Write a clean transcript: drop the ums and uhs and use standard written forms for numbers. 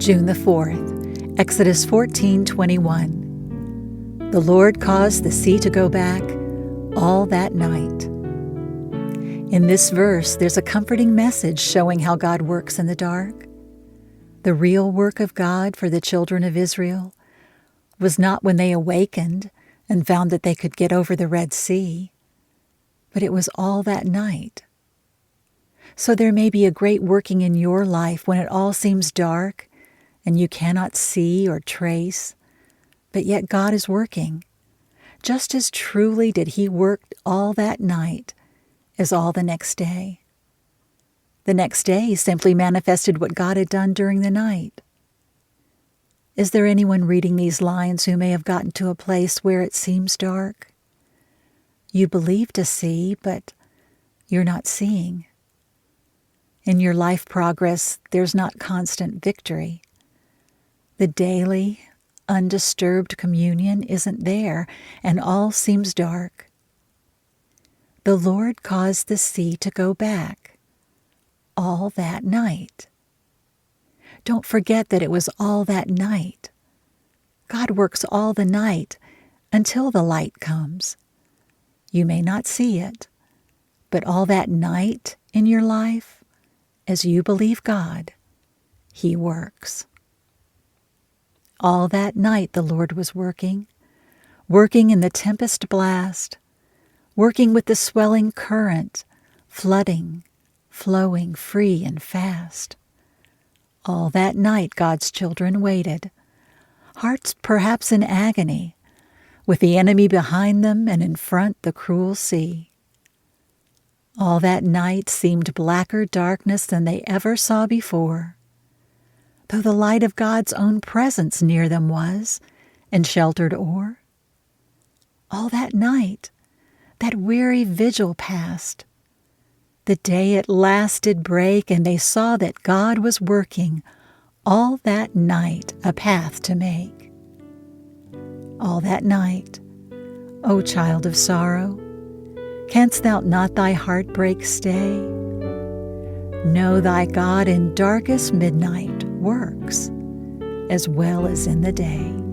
June the 4th, Exodus 14:21. The Lord caused the sea to go back all that night. In this verse, there's a comforting message showing how God works in the dark. The real work of God for the children of Israel was not when they awakened and found that they could get over the Red Sea, but it was all that night. So there may be a great working in your life when it all seems dark and you cannot see or trace, but yet God is working. Just as truly did He work all that night as all the next day. The next day simply manifested what God had done during the night. Is there anyone reading these lines who may have gotten to a place where it seems dark? You believe to see, but you're not seeing. In your life progress, there's not constant victory. The daily, undisturbed communion isn't there, and all seems dark. The Lord caused the sea to go back all that night. Don't forget that it was all that night. God works all the night until the light comes. You may not see it, but all that night in your life, as you believe God, He works. All that night the Lord was working in the tempest blast, working with the swelling current, flooding, flowing free and fast. All that night God's children waited, hearts perhaps in agony, with the enemy behind them and in front the cruel sea. All that night seemed blacker darkness than they ever saw before, though the light of God's own presence near them was, and sheltered o'er. All that night, that weary vigil passed. The day at last did break, and they saw that God was working all that night a path to make. All that night, O child of sorrow, canst thou not thy heartbreak stay? Know thy God in darkest midnight works as well as in the day.